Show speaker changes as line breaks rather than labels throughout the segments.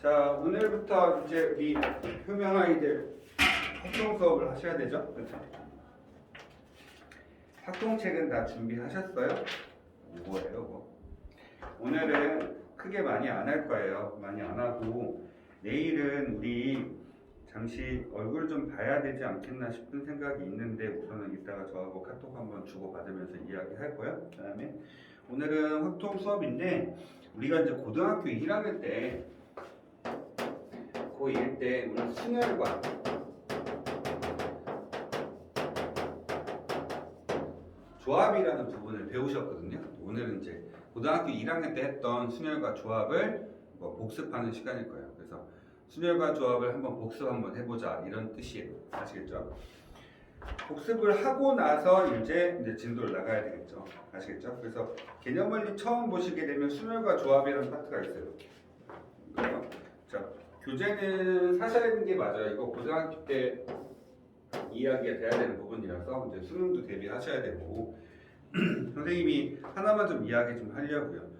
자, 오늘부터 이제 우리 효명 아이들 활동 수업을 하셔야 되죠? 그렇죠? 학동책은 다 준비하셨어요? 뭐예요, 이거? 오늘은 크게 많이 안 할 거예요. 많이 안 하고 내일은 우리 잠시 얼굴 좀 봐야 되지 않겠나 싶은 생각이 있는데 우선은 이따가 저하고 카톡 한번 주고받으면서 이야기할 거예요. 그 다음에 오늘은 확통 수업인데 우리가 이제 고등학교 1학년 때 고1 때 오늘 순열과 조합이라는 부분을 배우셨거든요. 오늘은 이제 고등학교 1학년 때 했던 순열과 조합을 복습하는 시간일 거예요. 그래서 순열과 조합을 한번 복습 한번 해보자 이런 뜻이에요. 아시겠죠? 복습을 하고 나서 이제 진도를 나가야 되겠죠. 아시겠죠? 그래서 개념원리 처음 보시게 되면 순열과 조합이라는 파트가 있어요. 이렇게. 그래서 자, 교재는 사셔야 되는 게 맞아요. 이거 고등학교 때 이야기가 돼야 되는 부분이라서 이제 수능도 대비하셔야 되고 선생님이 하나만 좀 이야기 좀 하려고요.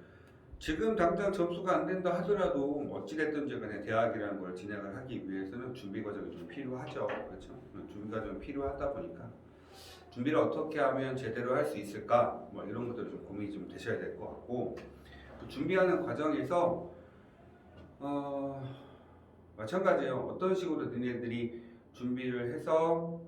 지금 당장 점수가 안 된다 하더라도 어찌됐든지 간에 대학이라는 걸 진행을 하기 위해서는 준비 과정이 좀 필요하죠. 그렇죠? 준비 과정이 필요하다 보니까 준비를 어떻게 하면 제대로 할 수 있을까? 뭐 이런 것들 좀 고민이 좀 되셔야 될 것 같고 또 준비하는 과정에서 마찬가지예요. 어떤 식으로 너네들이 준비를 해서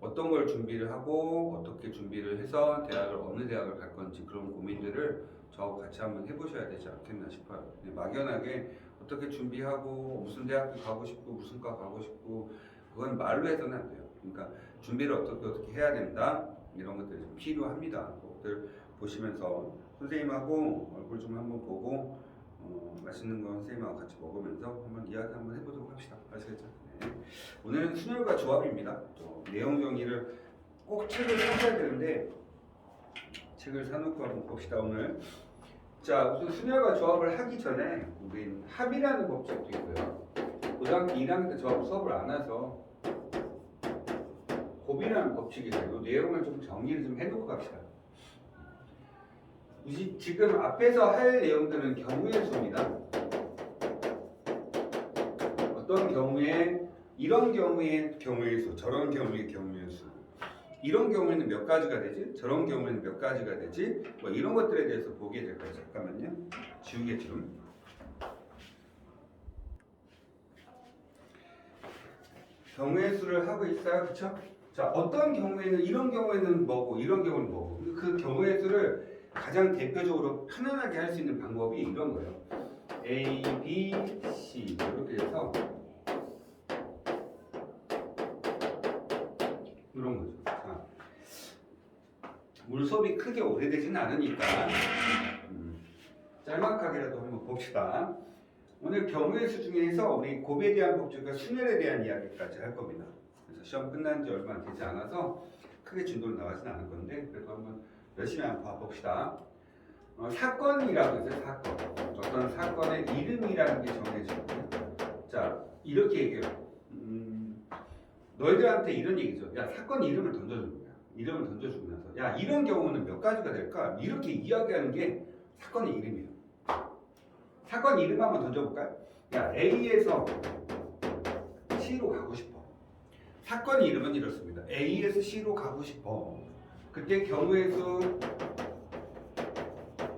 어떤 걸 준비를 하고 어떻게 준비를 해서 대학을 어느 대학을 갈 건지 그런 고민들을 저하고 같이 한번 해보셔야 되지 않겠나 싶어요. 막연하게 어떻게 준비하고 무슨 대학교 가고 싶고 무슨 과 가고 싶고 그건 말로 해서는 안 돼요. 그러니까 준비를 어떻게 해야 된다 이런 것들이 좀 필요합니다. 그것들 보시면서 선생님하고 얼굴 좀 한번 보고 맛있는 거 선생님하고 같이 먹으면서 한번 이야기 한번 해보도록 합시다. 아시겠죠? 네. 오늘은 순열과 조합입니다. 내용 정리를 꼭 책을 사셔야 되는데 책을 사놓고 한번 봅시다. 오늘 자 우선 순열과 조합을 하기 전에 우린 합이라는 법칙도 있고요. 고등학교 1학년 때 저하고 수업을 안 해서 곱이라는 법칙이 있어요. 이 내용을 좀 정리를 좀 해놓고 갑시다. 지금 앞에서 할 내용들은 경우의 수입니다. 어떤 경우에 이런 경우에 경우의 수, 저런 경우에 경우의 수, 이런 경우에는 몇 가지가 되지? 저런 경우에는 몇 가지가 되지? 뭐 이런 것들에 대해서 보게 될 거예요. 잠깐만요. 지우개 좀. 경우의 수를 하고 있어요. 그쵸? 자, 어떤 경우에는 이런 경우에는 뭐고 이런 경우는 뭐고 그 경우의 수를 가장 대표적으로 편안하게 할 수 있는 방법이 이런 거예요. A, B, C 이렇게 해서 이런 거죠. 자, 물수업이 크게 오래되지는 않으니까 짤막하게라도 한번 봅시다. 오늘 경우의 수 중에서 우리 곱에 대한 법칙과 순열에 대한 이야기까지 할 겁니다. 그래서 시험 끝난 지 얼마 되지 않아서 크게 진도로 나가지는 않을 건데 그래도 한번 열심히 한번 봐봅시다. 사건이라고 했어요. 사건. 어떤 사건의 이름이라는 게 정해지거든요. 자, 이렇게 얘기해요. 너희들한테 이런 얘기죠. 야, 사건 이름을 던져주는 거야. 이름을 던져주고 나서 야, 이런 경우는 몇 가지가 될까? 이렇게 이야기하는 게 사건의 이름이에요. 사건 이름 한번 던져볼까요? 야, A에서 C로 가고 싶어. 사건 이름은 이렇습니다. A에서 C로 가고 싶어. 그때 경우의 수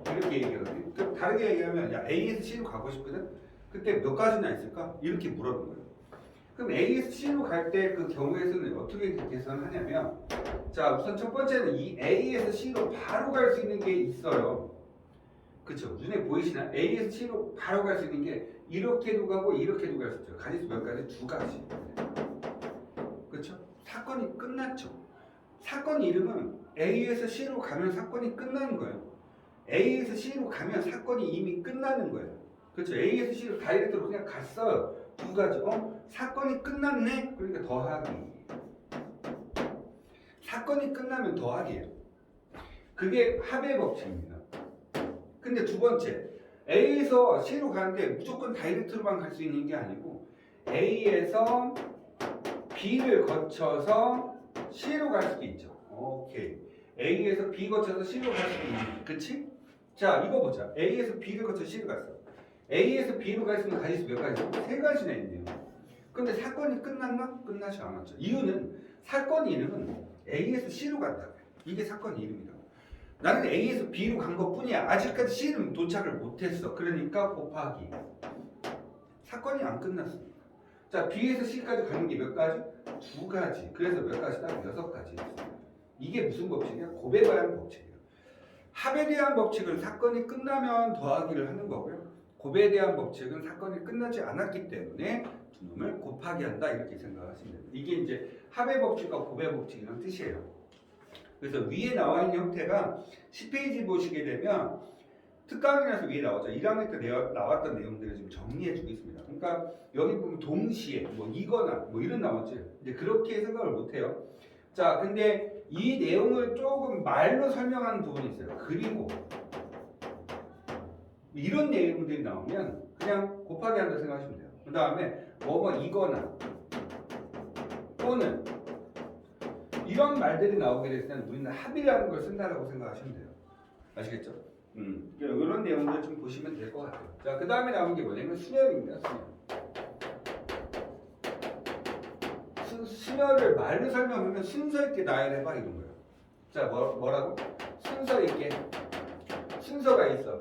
이렇게 얘기하거든요. 다르게 얘기하면 야, A에서 C로 가고 싶거든? 그때 몇 가지나 있을까? 이렇게 물어보는 거예요. 그럼 A에서 C로 갈 때 그 경우의 수는 어떻게 계산하냐면 자, 우선 첫 번째는 이 A에서 C로 바로 갈 수 있는 게 있어요. 그쵸? 눈에 보이시나요? A에서 C로 바로 갈 수 있는 게 이렇게도 가고 이렇게도 갈 수 있죠. 가지수 몇 가지? 두 가지. 그쵸? 사건이 끝났죠. 사건 이름은 A에서 C로 가면 사건이 끝나는 거예요. A에서 C로 가면 사건이 이미 끝나는 거예요. 그렇죠? A에서 C로 다이렉트로 그냥 갔어요. 두 가지. 사건이 끝났네? 그러니까 더하기. 사건이 끝나면 더하기예요. 그게 합의 법칙입니다. 근데 두 번째, A에서 C로 가는데 무조건 다이렉트로만 갈 수 있는 게 아니고 A에서 B를 거쳐서 C로 갈 수도 있죠. 오케이. A에서 B 거쳐서 C로 갈 수도 있는. 그치? 자, 이거 보자. A에서 B를 거쳐 C로 갔어. A에서 B로 갈 수 있는 가지수 몇 가지? 세 가지나 있네요. 근데 사건이 끝났나? 끝나지 않았죠. 이유는 사건 이름은 A에서 C로 간다. 이게 사건 이름이다. 나는 A에서 B로 간 것뿐이야. 아직까지 C는 도착을 못했어. 그러니까 곱하기. 사건이 안 끝났습니다. 자, B에서 C까지 가는 게 몇 가지? 두 가지. 그래서 몇 가지다? 여섯 가지. 이게 무슨 법칙이야? 곱에 대한 법칙이에요. 합에 대한 법칙은 사건이 끝나면 더하기를 하는 거고요. 곱에 대한 법칙은 사건이 끝나지 않았기 때문에 두 놈을 곱하기 한다. 이렇게 생각하시면 됩니다. 이게 이제 합의 법칙과 곱의 법칙이라는 뜻이에요. 그래서 위에 나와 있는 형태가 10페이지 보시게 되면 특강이라서 위에 나오죠. 1학년 때 나왔던 내용들을 지금 정리해 주고 있습니다. 그러니까 여기 보면 동시에 뭐 이거나 뭐 이런 나오지. 이제 그렇게 생각을 못 해요. 자, 근데 이 내용을 조금 말로 설명하는 부분이 있어요. 그리고 이런 내용들이 나오면 그냥 곱하기 한다 생각하시면 돼요. 그 다음에 뭐뭐 이거나 또는 이런 말들이 나오게 됐을 때는 우리는 합이라는 걸 쓴다라고 생각하시면 돼요. 아시겠죠? 이런 내용들 좀 보시면 될 것 같아요. 자, 그 다음에 나온 게 뭐냐면 순열입니다. 순열을 말로 설명하면 순서 있게 나열해봐 이런 거예요. 자, 뭐라고? 순서 있게. 순서가 있어.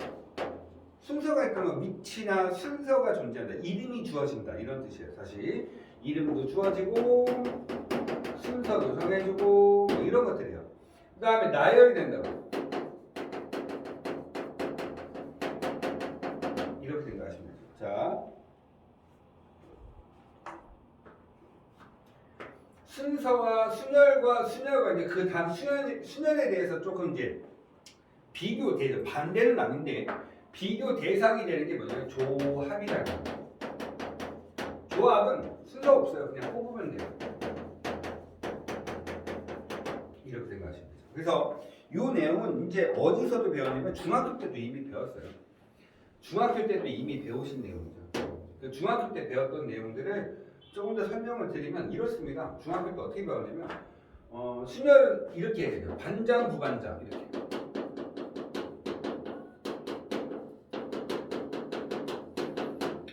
순서가 있다면 위치나 순서가 존재한다. 이름이 주어진다. 이런 뜻이에요. 사실 이름도 주어지고 순서도 정해주고 뭐 이런 것들이에요. 그 다음에 나열이 된다고. 이렇게 생각하시면 돼요. 자, 순서와 순열과 이제 그 다음 순열에 대해서 조금 이제 비교 대상, 반대는 아닌데 비교 대상이 되는 게 뭐냐면 조합이라는 거예요. 조합은 순서 없어요. 그냥 뽑으면 돼요. 이렇게 생각하시면 되죠. 그래서 이 내용은 이제 어디서도 배웠냐면 중학교 때도 이미 배웠어요. 중학교 때도 이미 배우신 내용이죠. 중학교 때 배웠던 내용들을 조금 더 설명을 드리면 이렇습니다. 중학교 때 어떻게 배웠냐면 순열은 이렇게 해야 돼요. 반장, 부반장 이렇게.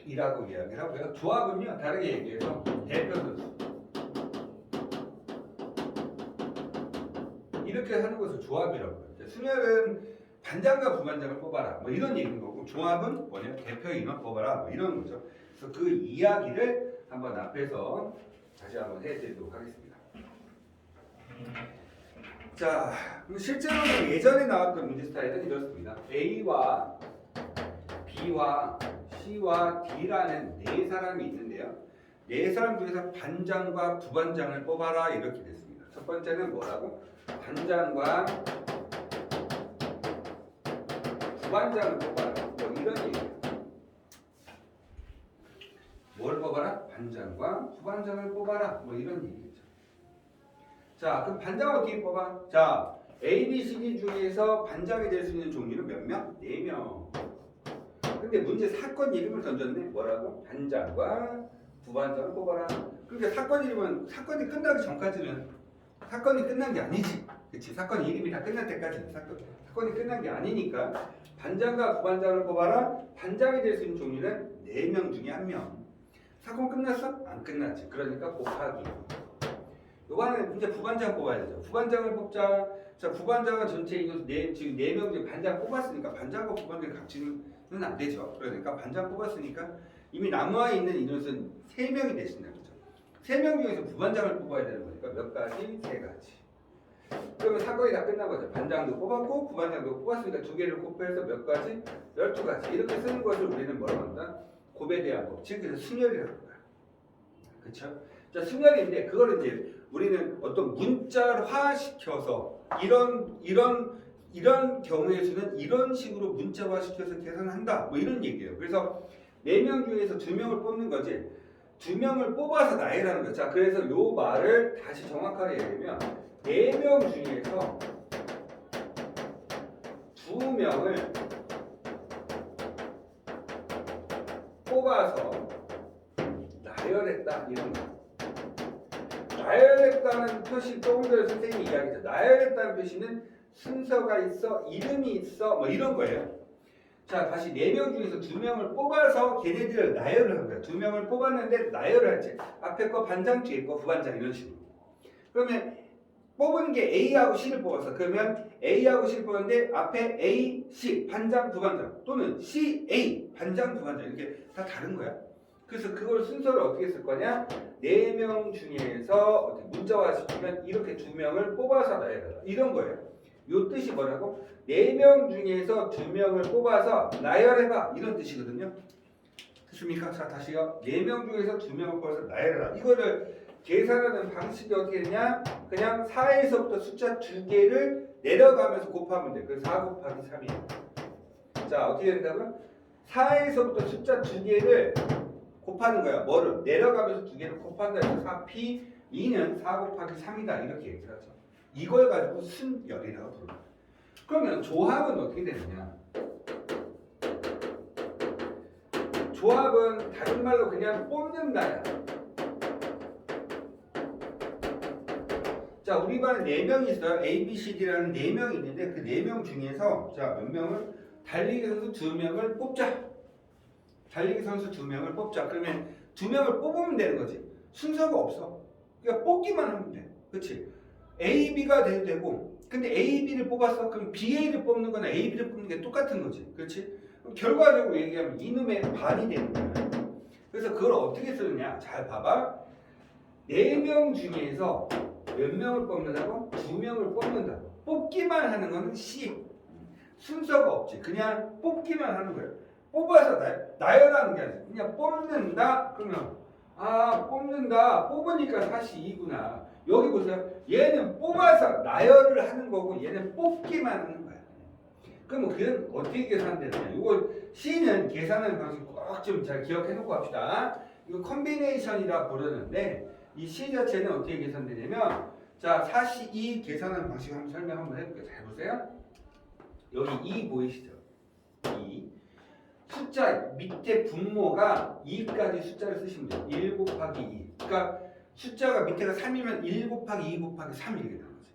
이라고 이야기를 하고요. 조합은요 다르게 얘기해서 대표 선수 이렇게 하는 것을 조합이라고 해요. 순열은 반장과 부반장을 뽑아라 뭐 이런 얘기인 거고 조합은 뭐냐 대표 인원 뽑아라 뭐 이런 거죠. 그래서 그 이야기를 한번 앞에서 다시 한번 해드리도록 하겠습니다. 자, 실제로 예전에 나왔던 문제 스타일은 이렇습니다. A와 B와 C와 D라는 네 사람이 있는데요. 네 사람 중에서 반장과 부반장을 뽑아라 이렇게 됐습니다. 첫 번째는 뭐라고? 반장과 부반장을 뽑아라. 뭐 이런 얘기예요. 뭘 뽑아라? 반장과 부반장을 뽑아라. 뭐 이런 얘기죠. 자, 그럼 반장을 어떻게 뽑아? 자, A, B, C, D 중에서 반장이 될 수 있는 종류는 몇 명? 4명. 근데 문제 사건 이름을 던졌네. 뭐라고? 반장과 부반장을 뽑아라. 그러니까 사건 이름은 사건이 끝나기 전까지는 사건이 끝난 게 아니지. 그치? 사건 이름이 다 끝날 때까지는 사건이 끝난 게 아니니까 반장과 부반장을 뽑아라. 반장이 될 수 있는 종류는 4명 중에 1명. 사건 끝났어? 안 끝났지. 그러니까 곱하기. 요번에는 이제 부반장 뽑아야 되죠. 부반장을 뽑자. 자, 부반장은 전체 인원 지금 4명 중에 반장 뽑았으니까 반장과 부반장의 같이는 안 되죠. 그러니까 반장 뽑았으니까 이미 남아 있는 인원수는 3명이 되신다는 거죠. 3명 중에서 부반장을 뽑아야 되는 거니까 몇 가지? 3가지. 그러면 사건이 다 끝난 거죠. 반장도 뽑았고 부반장도 뽑았으니까 2개를 곱해서 몇 가지? 12가지. 이렇게 쓰는 것을 우리는 뭐라고 한다? 곱에 대한 법칙, 그래서 순열이라고 합니다. 그렇죠? 자, 순열인데 그걸 이제 우리는 어떤 문자화시켜서 이런 경우의 수는 이런 식으로 문자화시켜서 계산한다. 뭐 이런 얘기예요. 그래서 4명 중에서 2명을 뽑는 거지. 2명을 뽑아서 나열하는 거죠. 자, 그래서 요 말을 다시 정확하게 얘기하면 4명 중에서 2명을 뽑아서 나열했다 이런 거. 나열했다는 표시 조금 전에 선생님이 이야기했죠. 나열했다는 표시는 순서가 있어, 이름이 있어, 뭐 이런 거예요. 자, 다시 4명 중에서 2명을 뽑아서 걔네들을 나열을 한 거야. 2명을 뽑았는데 나열을 할지. 앞에 거 반장, 뒤에 거 부반장 이런 식으로. 그러면 뽑은 게 A하고 C를 뽑았어. 그러면 A하고 C를 뽑았는데 앞에 A, C, 반장, 부반장 또는 C, A, 반장, 부반장 이렇게 다 다른 거야. 그래서 그걸 순서를 어떻게 쓸 거냐? 4명 중에서 어떻게 문자화시키면 이렇게 2명을 뽑아서 나열해라. 이런 거예요. 요 뜻이 뭐라고? 4명 중에서 2명을 뽑아서 나열해봐. 이런 뜻이거든요. 됐습니까? 자, 다시요. 4명 중에서 2명을 뽑아서 나열해라. 이거를 계산하는 방식이 어떻게 되냐? 그냥 4에서부터 숫자 2개를 내려가면서 곱하면 돼. 그래서 4 곱하기 3이야. 자, 어떻게 된다고요? 4에서부터 숫자 2개를 곱하는 거야. 뭐를? 내려가면서 2개를 곱한다 해서 4p 2는 4 곱하기 3이다. 이렇게 얘기를 하죠. 이걸 가지고 순열이라고 부릅니다. 그러면 조합은 어떻게 되느냐? 조합은 다른 말로 그냥 뽑는다야. 자, 우리 반에 4명이 있어요. A, B, C, D라는 4명이 있는데 그 4명 중에서 자, 몇 명을? 달리기 선수 2명을 뽑자. 달리기 선수 2명을 뽑자. 그러면 2명을 뽑으면 되는 거지. 순서가 없어. 그러니까 뽑기만 하면 돼. 그렇지? A, B가 돼도 되고 근데 A, B를 뽑았어. 그럼 B, A를 뽑는 거나 A, B를 뽑는 게 똑같은 거지. 그렇지? 그럼 결과적으로 얘기하면 이놈의 반이 되는 거야. 그래서 그걸 어떻게 쓰느냐? 잘 봐봐. 4명 중에서 몇 명을 뽑는다고? 2명을 뽑는다. 뽑기만 하는 거는 C. 순서가 없지. 그냥 뽑기만 하는 거예요. 뽑아서 나열하는 게 아니라 그냥 뽑는다. 그러면 뽑는다. 뽑으니까 사실 2구나. 여기 보세요. 얘는 뽑아서 나열을 하는 거고 얘는 뽑기만 하는 거야. 그럼 그건 어떻게 계산되느냐? 이거 C는 계산하는 방식 꼭 좀 잘 기억해 놓고 합시다. 이거 컨비네이션이라 부르는데 이 C 자체는 어떻게 계산되냐면 자, 42 계산하는 방식 한번 설명 한번 해볼게요. 잘 보세요. 여기 2 보이시죠? 2 숫자 밑에 분모가 2까지 숫자를 쓰시면 돼요. 1 곱하기 2. 그러니까 숫자가 밑에가 3이면 1 곱하기 2 곱하기 3 이렇게 되는 거지.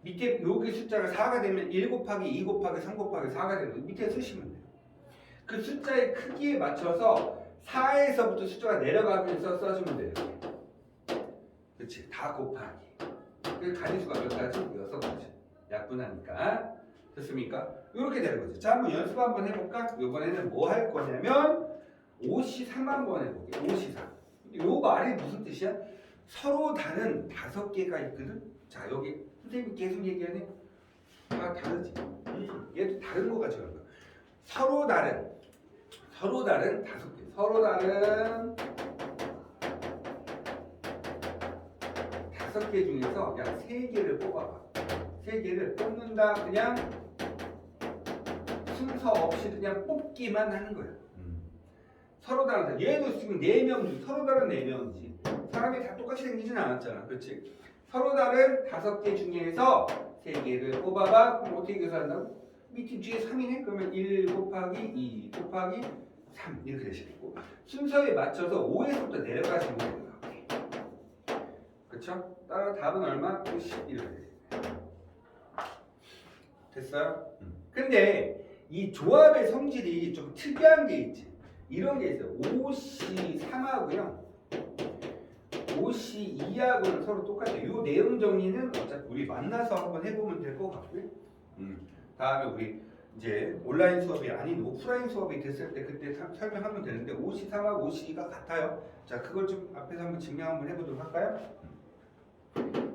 밑에 여기 숫자가 4가 되면 1 곱하기 2 곱하기 3 곱하기 4가 되는 거지. 밑에 쓰시면 돼요. 그 숫자의 크기에 맞춰서 4에서부터 숫자가 내려가면서 써주면 돼요. 그렇지. 다 곱하기. 그 가지수가 몇 가지? 6가지. 약분하니까. 됐습니까? 이렇게 되는 거죠. 자, 한번 연습 한번 해볼까? 이번에는 뭐 할 거냐면 5시3 한번 해볼게요. 5시3. 요 말이 무슨 뜻이야? 서로 다른 5개가 있거든. 자, 여기 선생님이 계속 얘기하네. 다 다르지. 얘도 다른 거 가져간 거야. 서로 다른 5개. 서로 다른 5개 중에서 야 3개를 뽑아봐. 3개를 뽑는다. 그냥 순서 없이 그냥 뽑기만 하는 거야. 서로 다른 얘도 지금 4명 서로 다른 4명이지. 사람이 다 똑같이 생기진 않았잖아. 그렇지? 서로 다른 5개 중에서 3개를 뽑아봐. 그럼 어떻게 계산한다고? 밑에 뒤에 3이네? 그러면 1 곱하기 2 곱하기 3 이렇게 되시겠고 순서에 맞춰서 5에서부터 내려가시면 돼요. 그쵸? 따라 답은 얼마? 10 이렇게 되죠. 됐어요? 근데 이 조합의 성질이 좀 특이한 게 있지. 이런 게 있어요. 5C3하고요 5C2하고는 서로 똑같아요. 이 내용 정리는 어차피 우리 만나서 한번 해보면 될 것 같고요. 다음에 우리 이제 온라인 수업이 아닌 오프라인 수업이 됐을 때 그때 설명하면 되는데 5C3하고 5C2가 같아요. 자, 그걸 좀 앞에서 한번 증명 한번 해보도록 할까요?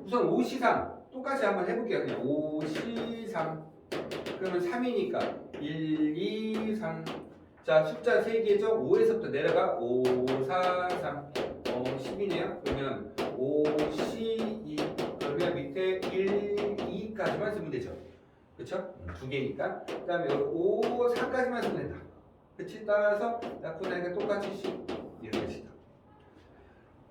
우선 5C3 똑같이 한번 해볼게요. 그냥 5C3 그러면 3이니까 1, 2, 3 자, 숫자 3개죠? 5에서부터 내려가 5, 4, 3 10이네요. 그러면 5, C, 2 그러면 밑에 1, 2까지만 쓰면 되죠. 그쵸? 2개니까 그 다음에 여기 5, 4까지만 쓰면 된다. 그치? 따라서 약분하니까 똑같이 10 이렇게 시다.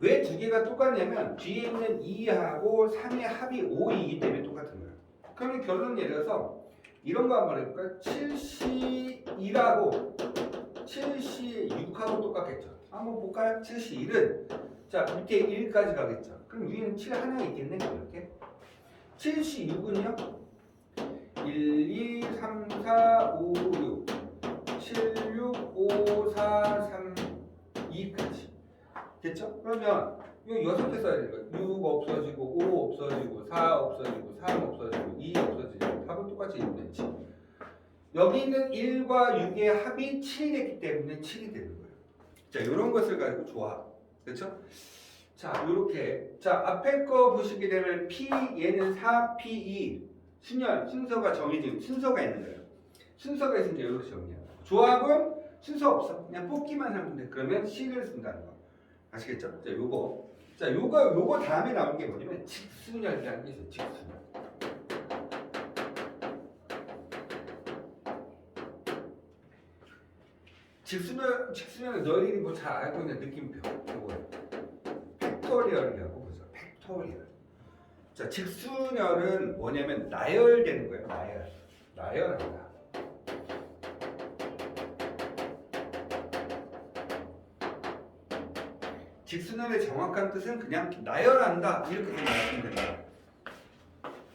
왜 2개가 똑같냐면 뒤에 있는 2하고 3의 합이 5이기 때문에 똑같은 거예요. 그러면 결론 내려서 이런 거 한번 해볼까요? 7C2하고 7C6하고 똑같겠죠. 한번 볼까요? 7C1은 자 밑에 1까지 가겠죠. 그럼 위에는 7 하나 있겠네. 이렇게 7C6은요 1, 2, 3, 4, 5, 6 됐죠? 그러면 이 여섯 개 써야 되는 거예요. 6 없어지고 5 없어지고 4 없어지고 3 없어지고 2 없어지고 답은 똑같이 1분의 7. 여기 있는 1과 6의 합이 7이 됐기 때문에 7이 되는 거예요. 자, 이런 것을 가지고 조합. 그렇죠? 자, 요렇게. 자, 앞에 거 보시게 되면 P, 얘는 4P2. 순서가 정해진, 순서가 있는 거예요. 순서가 있으면 이렇게 정리해요. 조합은 순서 없어. 그냥 뽑기만 하면 돼. 그러면 C를 쓴다는 거. 아시겠죠? 자, 요거 다음에 나온 게 뭐냐면 직순열이라는 게 있어요. 직순열. 직순열은 너희들이 뭐 잘 알고 있는 느낌표. 요거예요. 팩토리얼이라고 보죠. 팩토리얼. 자, 직순열은 뭐냐면 나열되는 거예요. 나열한다. 직순열의 정확한 뜻은 그냥 나열한다 이렇게 생각하시면 됩니다.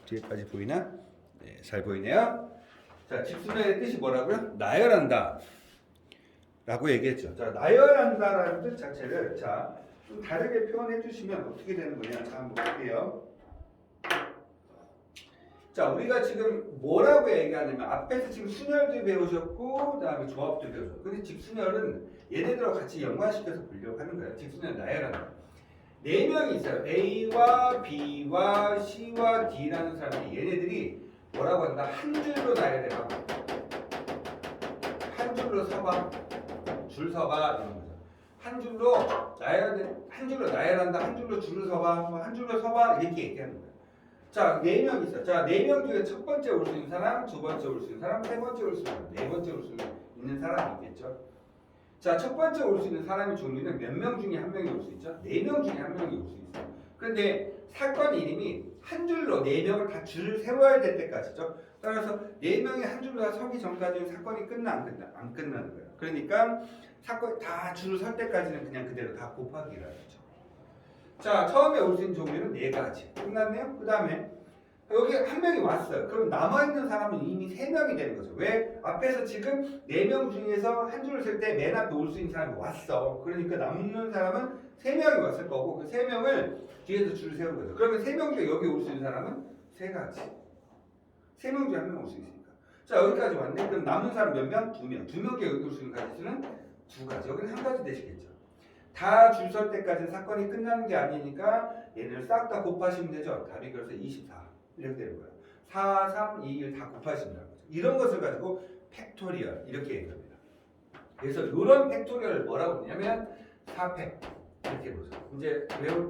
뒤에까지 보이나? 네, 잘 보이네요. 자, 직순열의 뜻이 뭐라고요? 나열한다 라고 얘기했죠. 자, 나열한다라는 뜻 자체를 좀 다르게 표현해 주시면 어떻게 되는 거냐. 자, 한번 볼게요. 자, 우리가 지금 뭐라고 얘기하냐면 앞에서 지금 순열도 배우셨고 그다음에 조합도 배우셨고 근데 직순열은 얘네들하고 같이 연관시켜서 보려고 하는 거예요. 직순열 나열한다. 4명이 있어요. A와 B와 C와 D라는 사람이 얘네들이 뭐라고 한다? 한 줄로 나열해봐. 한 줄로 서봐. 줄 서봐 이런 거죠. 한 줄로 나열한다. 한 줄로 줄을 서봐. 한 줄로 서봐 이렇게 얘기하는 거예요. 자, 4명 있어. 자, 4명 중에 첫 번째 올 수 있는 사람, 두 번째 올 수 있는 사람, 세 번째 올 수 있는 사람, 네 번째 올 수 있는 사람이 있겠죠. 자, 첫 번째 올 수 있는 사람의 종류는 몇 명 중에 한 명이 올 수 있죠? 4명 중에 한 명이 올 수 있어. 그런데 사건 이름이 한 줄로 4명을 다 줄을 세워야 될 때까지죠. 따라서 4명이 한 줄로 다 서기 전까지는 사건이 안 끝나는 거예요. 그러니까 사건 다 줄을 설 때까지는 그냥 그대로 다 곱하기라 하죠. 자, 처음에 올 수 있는 종류는 4가지. 끝났네요? 그 다음에 여기 한 명이 왔어요. 그럼 남아있는 사람은 이미 3명이 되는 거죠. 왜? 앞에서 지금 4명 중에서 한 줄을 셀 때 맨 앞에 올 수 있는 사람이 왔어. 그러니까 남는 사람은 3명이 왔을 거고 그 3명을 뒤에서 줄을 세운 거죠. 그러면 3명 중에 여기 올 수 있는 사람은 3가지. 3명 중에 한 명 올 수 있으니까. 자, 여기까지 왔네. 그럼 남는 사람 몇 명? 2명. 2명 중에 여기 올 수 있는 가지수는 2가지. 여기는 1가지 되시겠죠. 다 줄 설 때까지 사건이 끝나는 게 아니니까 얘네를 싹 다 곱하시면 되죠. 답이 그래서 24 이렇게 되는 거예요. 4, 3, 2, 1 다 곱하신다는 거죠. 이런 것을 가지고 팩토리얼 이렇게 얘기합니다. 그래서 이런 팩토리얼을 뭐라고 하냐면 4팩 이렇게 보죠. 이제 외울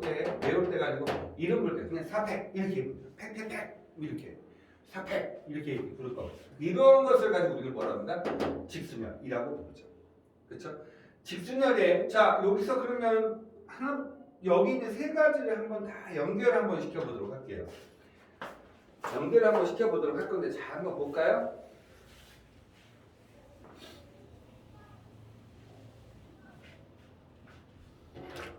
때가 아니고 이름 볼 때 그냥 4팩 이렇게 팩 이렇게 4팩 이렇게 부를 겁니다. 이런 것을 가지고 우리가 뭐라고 한다? 직순열이라고 부르죠. 그렇죠? 직순열에 자 여기서 그러면 여기 있는 3가지를 한번 다 연결 한번 시켜보도록 할게요. 연결 한번 시켜보도록 할 건데 자 한번 볼까요?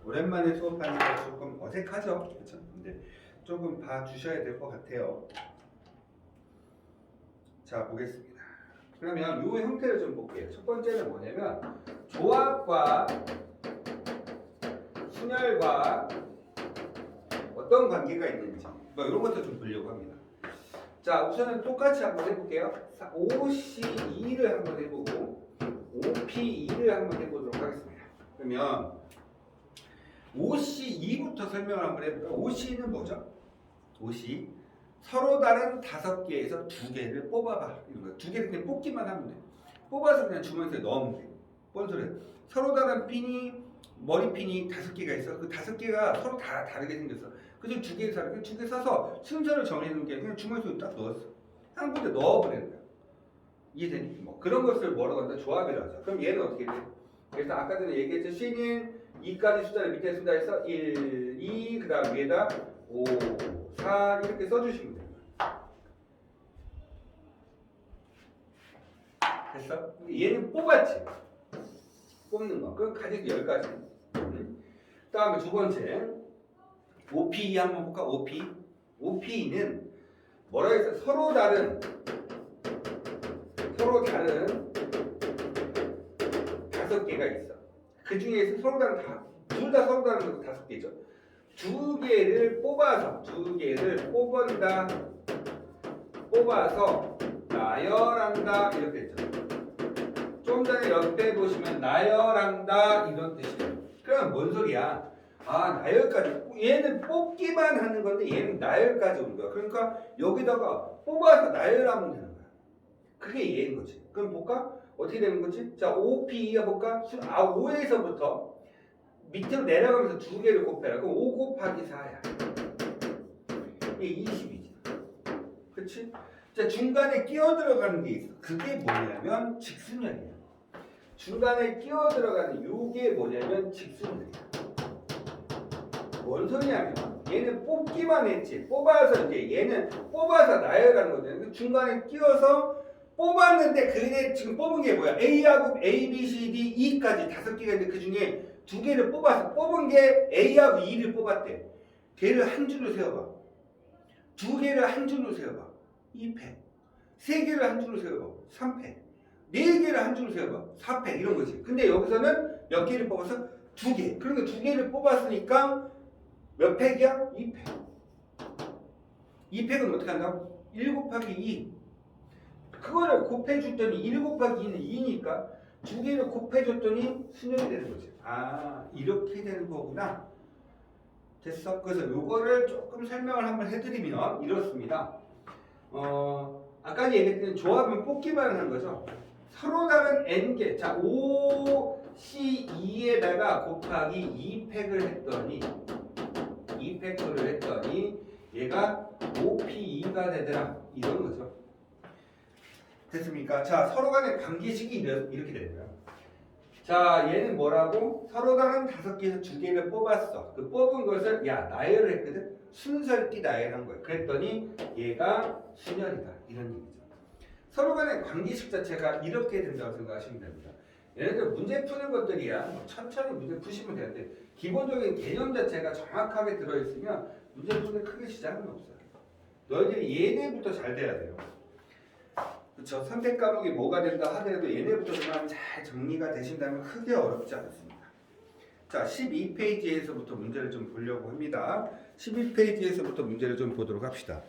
오랜만에 수업하니까 조금 어색하죠? 그렇죠? 근데 조금 봐주셔야 될 것 같아요. 자 보겠습니다. 그러면 이 형태를 좀 볼게요. 첫 번째는 뭐냐면 조합과 순열과 어떤 관계가 있는지 뭐 이런 것도 좀 보려고 합니다. 자 우선은 똑같이 한번 해볼게요. OC2를 한번 해보고 OP2를 한번 해보도록 하겠습니다. 그러면 OC2부터 설명을 한번 해볼까요? OC는 뭐죠? OC 서로 다른 5개에서 2개를 뽑아봐. 이런 거. 2개를 그냥 뽑기만 하면 돼. 뽑아서 그냥 주머니에 넣으면 돼. 뭔 소리야? 서로 다른 핀이 머리핀이 5개가 있어. 그 5개가 서로 다 다르게 생겼어. 그중 2개 사서 2개 사서 순서를 정해놓은 게 그냥 주머니 속에 딱 넣었어. 한 군데 넣어버리는 거야. 이해되니? 뭐 그런 것을 뭐라고 한다? 조합이라고 하죠. 그럼 얘는 어떻게 돼? 그래서 아까 전에 얘기했죠. C는 2까지 숫자를 밑에 쓴다 해서 1, 2, 그 다음 위에다 5, 4 이렇게 써주시면 돼요. 됐어? 얘는 뽑았지. 뽑는 거. 그럼 가지수 10가지. 그 다음에 두 번째 OP 한번 볼까? OP는 뭐라 했어? 서로 다른 5개가 있어. 그 중에서 서로 다른 둘 다 서로 다른 것도 5개죠. 두 개를 뽑아서 뽑아서 나열한다 이렇게 했죠. 좀 전에 옆에 보시면 나열한다 이런 뜻이에요. 그럼 뭔 소리야? 아, 나열까지. 얘는 뽑기만 하는 건데 얘는 나열까지 오는 거야. 그러니까 여기다가 뽑아서 나열하면 되는 거야. 그게 얘인 거지. 그럼 볼까? 어떻게 되는 거지? 자, OPE가 볼까? 5에서부터 밑으로 내려가면서 두 개를 곱해라. 그럼 5 곱하기 4야. 이게 20이지. 그치? 자, 중간에 끼어 들어가는 게 있어. 그게 뭐냐면 직수면이야. 중간에 끼어 들어가는 요게 뭐냐면 직수면이야. 뭔 소리냐면 얘는 뽑기만 했지. 뽑아서 이제 얘는 뽑아서 나열하는 거잖아요. 중간에 끼워서 뽑았는데 그게 지금 뽑은 게 뭐야? A하고 A, B, C, D, E까지 5개가 있는데 그 중에 2개를 뽑아서 뽑은 게 A하고 E를 뽑았대. 걔를 한 줄로 세워봐. 2개를 한 줄로 세워봐. 2패. 3개를 한 줄로 세워봐. 3패. 4개를 한 줄로 세워봐. 4패. 이런 거지. 근데 여기서는 몇 개를 뽑아서 2개. 그러니까 2개를 뽑았으니까 몇 팩이야? 2팩. 2팩은 어떻게 한다고? 1 곱하기 2. 그거를 곱해줬더니 1 곱하기 2는 2니까 2개를 곱해줬더니 수년이 되는 거지. 아, 이렇게 되는 거구나. 됐어? 그래서 요거를 조금 설명을 한번 해드리면 이렇습니다. 아까 얘기했던 조합은 뽑기만 하는 거죠. 서로 다른 n개. 자, 5C2에다가 곱하기 2팩을 했더니 2팩토를 했더니 얘가 5P2가 되더라. 이런 거죠. 됐습니까? 자, 서로 간의 관계식이 이렇게 되는 거야. 자, 얘는 뭐라고? 서로 다른 5개에서 2개를 뽑았어. 그 뽑은 것을 나열을 했거든. 순서있게 나열한 거야. 그랬더니 얘가 순열이다. 이런 얘기죠. 서로 간의 관계식 자체가 이렇게 된다고 생각하시면 됩니다. 얘네들 문제 푸는 것들이야. 천천히 문제 푸시면 되는데 기본적인 개념 자체가 정확하게 들어있으면 문제 푸는 크게 지장은 없어요. 너희들이 얘네부터 잘 돼야 돼요. 그렇죠? 선택 과목이 뭐가 된다 하더라도 얘네부터만 잘 정리가 되신다면 크게 어렵지 않습니다. 자, 12페이지에서부터 문제를 좀 보려고 합니다. 12페이지에서부터 문제를 좀 보도록 합시다.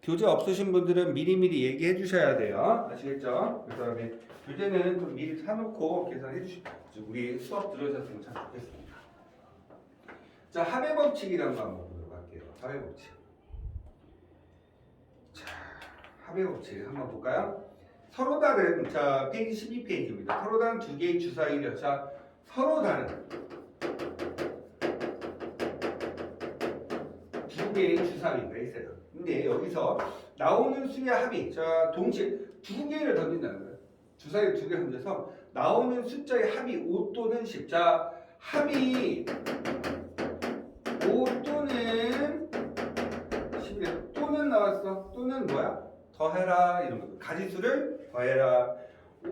교재 없으신 분들은 미리미리 얘기해 주셔야 돼요. 아시겠죠? 그 다음에 교재는 좀 미리 사놓고 계산해 주시고 우리 수업 들으셨으면 참 좋겠습니다. 자, 합의 법칙이라는 거 한번 보도록 할게요. 합의 법칙. 자, 합의 법칙 한번 볼까요? 서로 다른, 자, 페이지 12페이지입니다. 서로 다른 2개의 주사위를, 자, 서로 다른 2개의 주사위가 있어요. 근데 여기서 나오는 수의 합이, 자, 동시에 2개를 던진다는 거예요. 주사위 2개 던져서 나오는 숫자의 합이 5 또는 10. 자, 합이 5 또는 10이래. 또는 나왔어. 또는 뭐야? 더해라. 이런 거. 가지수를 더해라.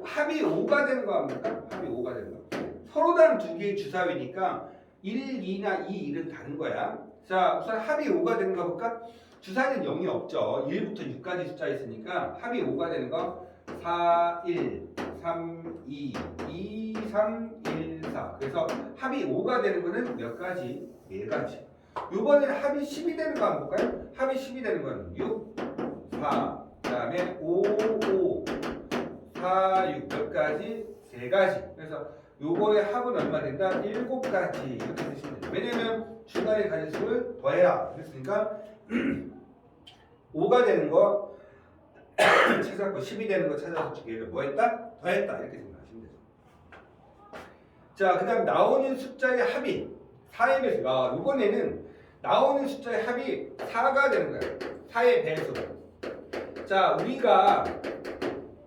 합이 5가 되는 거 합니까? 합이 5가 되는 거. 서로 다른 2개의 주사위니까 1, 2나 2, 1은 다른 거야. 자, 우선 합이 5가 되는 거 볼까? 주사위는 0이 없죠. 1부터 6까지 숫자 있으니까 합이 5가 되는 거 4, 1, 3, 2, 2, 3, 1, 4. 그래서 합이 5가 되는 거는 몇 가지? 4가지. 이번에는 합이 10이 되는 거 한번 볼까요? 합이 10이 되는 건 6, 4, 그 다음에 5, 5, 4, 6 몇 가지? 3가지. 그래서 요거의 합은 얼마 된다? 7가지. 이렇게 되시면 돼요. 왜냐면 중간에 가지수를 더해라. 그랬으니까 5가 되는 거 찾았고 10이 되는 거 찾아서 2개를 뭐 했다? 더했다. 이렇게 생각하시면 되죠. 자, 그 다음 나오는 숫자의 합이 4의 배수. 이번에는 나오는 숫자의 합이 4가 되는 거예요. 4의 배수. 자, 우리가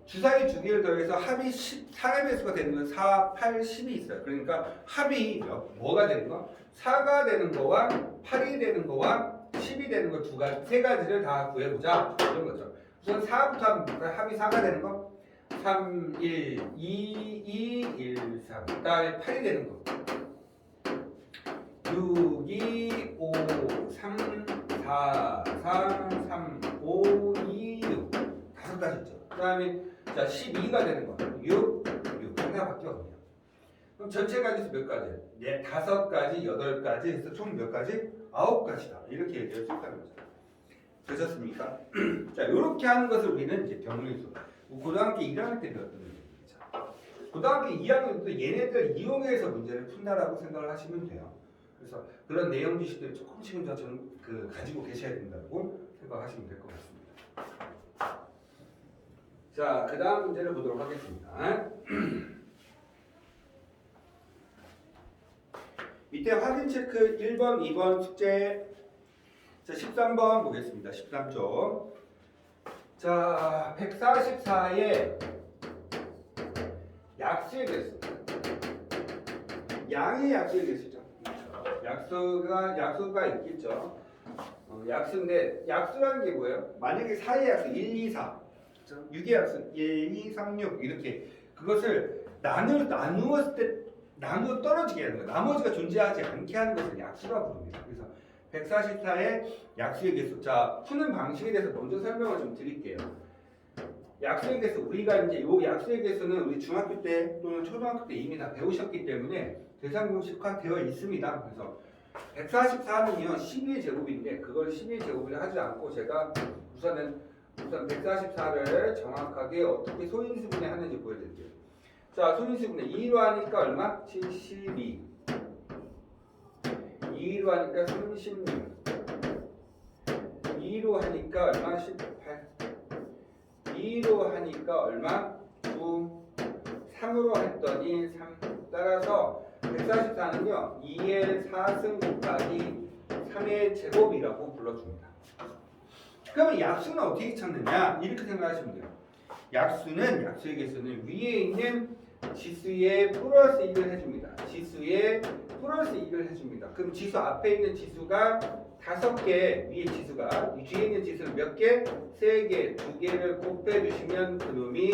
주사위 2개를 더해서 합이 4의 배수가 되는 건 4, 8, 10이 있어요. 그러니까 합이 뭐가 되는 거? 4가 되는 거와 8이 되는 거와 10이 되는 거 3가지를 다 구해보자. 이런 거죠. 우선 4부터 한번 볼까요? 합이 4가 되는 거. 3, 1, 2, 2, 1, 3. 그 다음에 8이 되는 거. 6, 2, 5, 3, 4, 4, 3, 5, 2, 6. 5가지 있죠. 그 다음에 자, 12가 되는 거. 6, 6. 하나밖에 없네요. 그럼 전체 가지수 몇 가지? 네, 5가지, 8가지 해서 총 몇 가지? 9가지다. 이렇게 얘기할 수 있다는 거죠. 되셨습니까? 자, 이렇게 하는 것을 우리는 이제 병리수. 고등학교 1학년 때 배웠던 얘기죠. 고등학교 2학년도 얘네들 이용해서 문제를 푼다라고 생각을 하시면 돼요. 그래서 그런 내용 지식들을 조금씩은 저는 가지고 계셔야 된다고 생각하시면 될 것 같습니다. 자, 그 다음 문제를 보도록 하겠습니다. 밑에 확인 체크 1번, 2번 숙제. 자, 13번 보겠습니다. 13쪽. 자, 144의 약수의 개수. 양의 약수의 개수죠. 약수가 있겠죠. 약수인데, 약수라는 게 뭐예요? 만약에 4의 약수 1, 2, 4, 6의 약수 1, 2, 3, 6 이렇게 그것을 나누었을 때 나누어 떨어지게 하는 거예요. 나머지가 존재하지 않게 하는 것을 약수라고 부릅니다. 그래서 144의 약수의 개수. 자, 푸는 방식에 대해서 먼저 설명을 좀 드릴게요. 약수의 개수, 우리가 이제 요 약수의 개수는 우리 중학교 때 또는 초등학교 때 이미 다 배우셨기 때문에 대상공식화 되어 있습니다. 그래서 144는요 12의 제곱인데 그걸 12의 제곱을 하지 않고 제가 우선 144를 정확하게 어떻게 소인수분해 하는지 보여드릴게요. 자, 소인수분해 2로 하니까 얼마? 72. 2로 하니까 36. 2로 하니까 얼마? 18. 2로 하니까 얼마? 9. 3으로 했더니 3. 따라서 144는요 2의 4승 곱하기 3의 제곱이라고 불러줍니다. 그러면 약수는 어떻게 찾느냐? 이렇게 생각하시면 돼요. 약수의 개수는 위에 있는 지수에 플러스 1을 해줍니다. 지수에 플러스 1을 해줍니다. 그럼 지수 앞에 있는 지수가 5개, 위에 지수가 뒤에 있는 지수는 몇 개? 3개, 2개를 곱해주시면 그놈이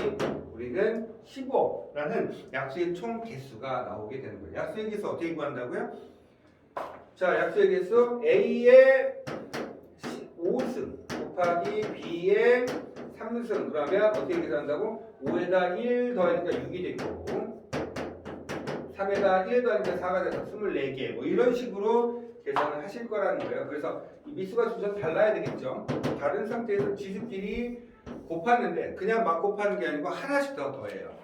우리는 15라는 약수의 총 개수가 나오게 되는 거예요. 약수의 개수 어떻게 구한다고요? 자, 약수의 개수 A의 5승 곱하기 B의 3승 그러면 어떻게 계산한다고? 5에다 1 더하니까 6이 되고 3에다 1 더하니까 4가 돼서 24개 뭐 이런 식으로 계산을 하실 거라는 거예요. 그래서 이 미수가 순서 달라야 되겠죠. 다른 상태에서 지수끼리 곱하는데 그냥 막 곱하는 게 아니고 하나씩 더 더해요.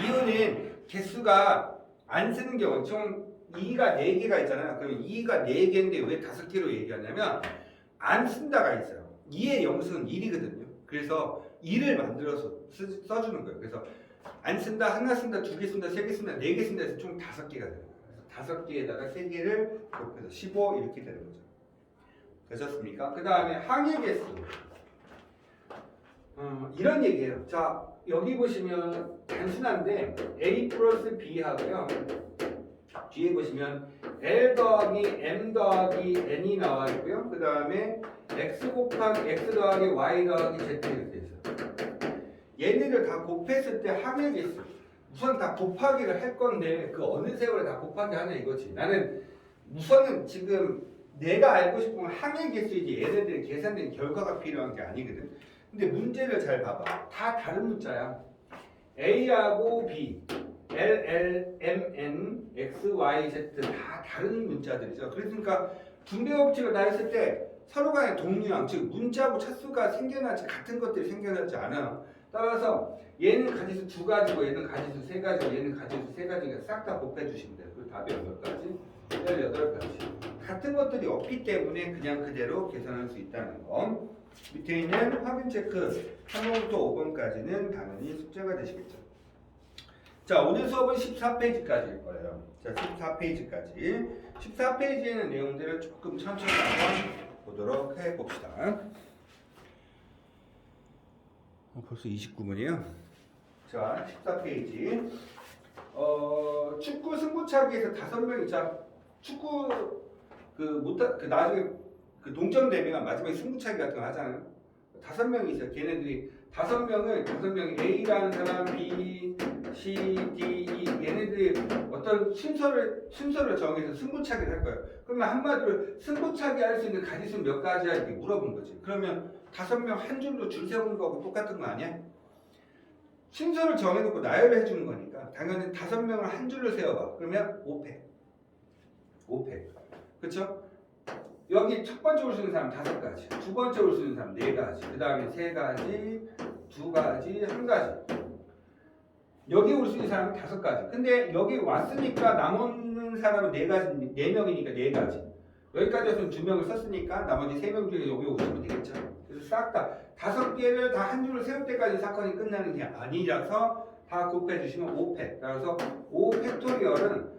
이유는 개수가 안 쓰는 경우 총 2가 4개가 있잖아요. 그럼 2가 4개인데 왜 5개로 얘기하냐면 안 쓴다가 있어요. 2의 영승은 1이거든요. 그래서 2를 만들어서 써주는 거예요. 그래서 안 쓴다, 하나 쓴다, 2개 쓴다, 3개 쓴다, 4개 쓴다 해서 총 5개가 되는 거예요. 그래서 5개에다가 3개를 곱해서 15 이렇게 되는 거죠. 되셨습니까? 그 다음에 항의 개수. 이런 얘기예요. 자, 여기 보시면 단순한데 A 플러스 B 하고요. 뒤에 보시면 L 더하기 M 더하기 N이 나와 있고요. 그 다음에 X 곱하기 X 더하기 Y 더하기 Z 이렇게 돼 있어요. 얘네들 다 곱했을 때 항의 개수. 우선 다 곱하기를 할 건데 그 어느 세월에 다 곱하기 하냐 이거지. 나는 우선은 지금 내가 알고 싶은 건 항의 개수이지 얘네들이 계산된 결과가 필요한 게 아니거든. 근데 문제를 잘 봐봐. 다 다른 문자야. A하고 B, L, L, M, N, X, Y, Z 다 다른 문자들이죠. 그러니까 분배 법칙을 다 했을 때 서로 간의 동류항, 즉 문자하고 차수가 생겨나지 같은 것들이 생겨나지 않아요. 따라서 얘는 가지수 2가지고 얘는 가지수 3가지고 얘는 가지수 3가지니까 싹 다 곱해주시면 돼요. 그 답이 몇 가지? 18가지. 같은 것들이 없기 때문에 그냥 그대로 계산할 수 있다는 거. 밑에 있는 확인 체크 3번부터 5번까지는 당연히 숙제가 되시겠죠. 자, 오늘 수업은 14페이지까지일 거예요. 자, 14페이지까지. 14페이지에 있는 내용들을 조금 천천히 한번 보도록 해봅시다. 벌써 29분이에요. 자, 14페이지. 축구 승부차기에서 5명이, 자, 축구, 나중에 동점 되면 마지막에 승부차기 같은 거 하잖아요. 5명이 있어요. 걔네들이 5명이 A라는 사람, B, C, D, E 얘네들이 어떤 순서를 정해서 승부차기를 할 거예요. 그러면 한마디로 승부차기 할 수 있는 가지수는 몇 가지야 이렇게 물어본 거지. 그러면 5명 한 줄로 줄 세우는 거하고 똑같은 거 아니야? 순서를 정해놓고 나열을 해주는 거니까 당연히 5명을 한 줄로 세워봐. 그러면 5팩. 5팩. 그쵸? 여기 첫 번째 올 수 있는 사람 5가지, 두 번째 올 수 있는 사람 4가지, 그 다음에 3가지, 2가지, 1가지. 여기 올 수 있는 사람은 5가지. 근데 여기 왔으니까 남은 사람은 4가지, 4명이니까 4가지. 여기까지 해서 2명을 썼으니까 나머지 3명 중에 여기 오시면 되겠죠. 그래서 싹 다 5개를 다 한 줄을 세울 때까지 사건이 끝나는 게 아니라서 다 곱해 주시면 5팩. 그래서 5팩토리얼은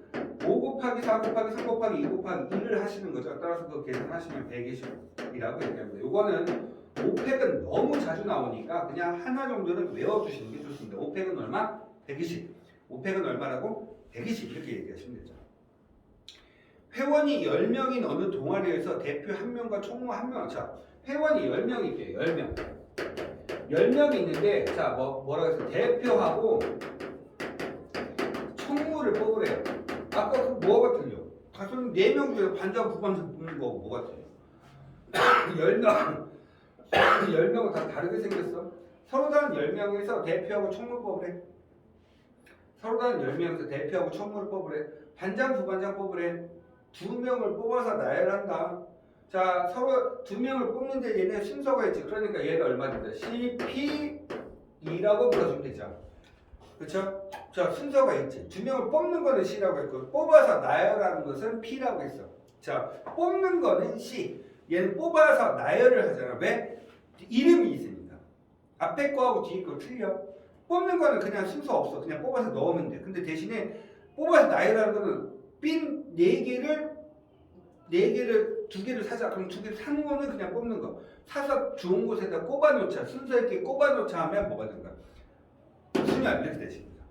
5 곱하기 4 곱하기 3 곱하기 2 곱하기 1을 하시는 거죠. 따라서 그 계산하시면 120이라고 얘기합니다. 요거는 5팩은 너무 자주 나오니까 그냥 하나 정도는 외워주시는 게 좋습니다. 5팩은 얼마? 120. 5팩은 얼마라고? 120 이렇게 얘기하시면 되죠. 회원이 10명인 어느 동아리에서 대표 1명과 총무 1명. 자, 회원이 10명일게요. 10명. 10명이 있는데 자, 뭐라고 해서 대표하고 총무를 뽑으래요. 아까 그 뭐가 틀려? 가끔 4명 중에 반장, 부반장 뽑는 거 뭐가 틀려? 10명, 10명은 다 다르게 생겼어. 서로 다른 10명에서 대표하고 총무 뽑으래. 서로 다른 10명에서 대표하고 총무를 뽑으래. 반장, 부반장 뽑으래. 2명을 뽑아서 나열한다. 자, 서로 2명을 뽑는데 얘네 순서가 있지. 그러니까 얘가 얼마 된다? CP2라고 불러주면 되죠. 그쵸? 자, 순서가 있지. 2명을 뽑는 거는 C라고 했고, 뽑아서 나열하는 것은 P라고 했어. 자, 뽑는 거는 C. 얘는 뽑아서 나열을 하잖아. 왜? 이름이 있으니까. 앞에 거하고 뒤에 거 틀려. 뽑는 거는 그냥 순서 없어. 그냥 뽑아서 넣으면 돼. 근데 대신에 뽑아서 나열하는 거는 빈 4개를 2개를 사자. 그럼 2개를 사는 거는 그냥 뽑는 거. 사서 좋은 곳에다 꼽아놓자. 순서 있게 꼽아놓자 하면 뭐가 된가? 순열 이렇게 되십니다.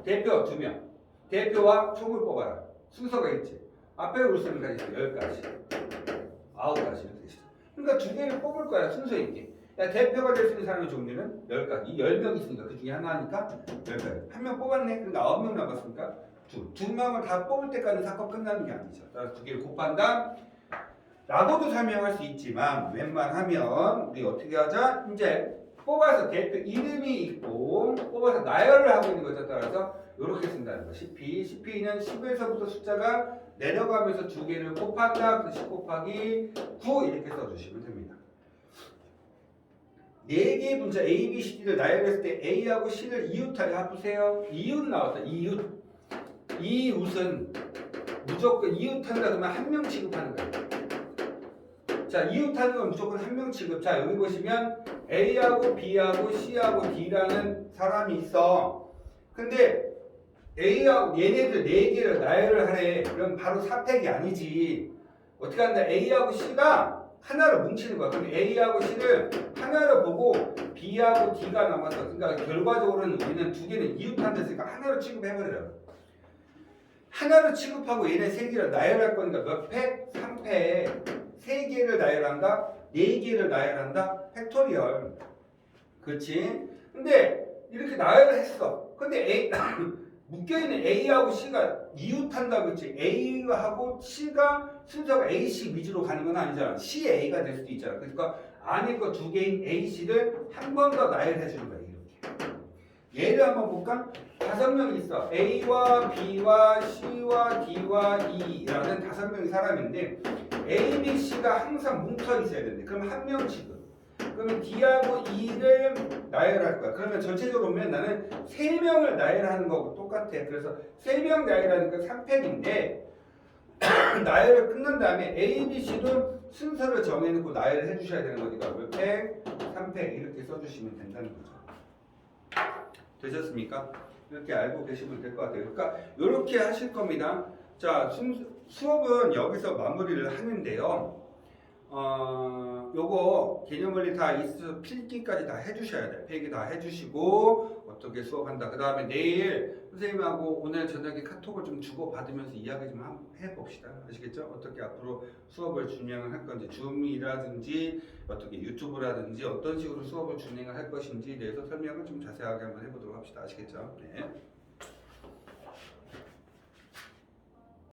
대표 2명. 대표와 총을 뽑아라. 순서가 있지. 앞에 올 수 있는 가지 10가지. 9가지 이렇게 되시죠. 그러니까 2개를 뽑을 거야. 순서 있게. 야, 대표가 될 수 있는 사람의 종류는 10가지. 10명 있으니까 그 중에 하나니까 10가지. 1명 뽑았네. 그러니까 9명 남았으니까 2명을 다 뽑을 때까지 사건 끝나는 게 아니죠. 따라서 2개를 곱한다. 라고도 설명할 수 있지만 웬만하면 우리 어떻게 하자? 이제 뽑아서 대표 이름이 있고 뽑아서 나열을 하고 있는 것에 따라서 이렇게 쓴다는 거. CP는 10에서부터 숫자가 내려가면서 2개를 곱한다. 그래서 10 곱하기 9 이렇게 써주시면 됩니다. 4개의 문자 A, B, C, D를 나열했을 때 A하고 C를 이웃하게 합보세요. 이웃 나왔다. 이웃은 무조건 이웃한다 그러면 1명 취급하는 거예요. 자, 이웃하는 건 무조건 1명 취급. 자, 여기 보시면 A하고 B하고 C하고 D라는 사람이 있어. 근데 A하고 얘네들 4개를 나열을 하래. 그럼 바로 4팩이 아니지. 어떻게 한다? A하고 C가 하나로 뭉치는 거야. 그럼 A하고 C를 하나로 보고 B하고 D가 남았어. 그러니까 결과적으로는 우리는 2개는 이웃한다 했으니까 하나로 취급해버려요. 하나로 취급하고 얘네 3개를 나열할 거니까 몇 팩? 3팩. 3개를 나열한다? 4개를 나열한다? 팩토리얼. 그렇지? 근데 이렇게 나열을 했어. 근데 묶여있는 A하고 C가 이웃한다 그렇지? A하고 C가 순서가 A, C 위주로 가는 건 아니잖아. C, A가 될 수도 있잖아. 그러니까 안에 거 2개인 A, C를 한 번 더 나열해 주는 거야. 이렇게. 예를 한번 볼까? 5명이 있어. A와 B와 C와 D와 E라는 5명의 사람인데 A, B, C가 항상 뭉쳐 있어야 되는데 그럼 1명 취급. 그러면 D하고 E를 나열할 거야. 그러면 전체적으로 보면 나는 3명을 나열하는 거고 똑같아. 그래서 3명 나열하니까 3팩인데 나열을 끝난 다음에 A, B, C도 순서를 정해놓고 나열을 해주셔야 되는 거니까 몇 팩? 3팩 이렇게 써주시면 된다는 거죠. 되셨습니까? 이렇게 알고 계시면 될 것 같아요. 그러니까 이렇게 하실 겁니다. 자, 수업은 여기서 마무리를 하는데요. 요거 개념원리 다 있어 필기까지 다 해주셔야 돼요. 필기 다 해주시고 어떻게 수업한다. 그 다음에 내일 선생님하고 오늘 저녁에 카톡을 좀 주고 받으면서 이야기 좀 해봅시다. 아시겠죠? 어떻게 앞으로 수업을 진행을 할 건지 줌이라든지 어떻게 유튜브라든지 어떤 식으로 수업을 진행을 할 것인지에 대해서 설명을 좀 자세하게 한번 해보도록 합시다. 아시겠죠? 네.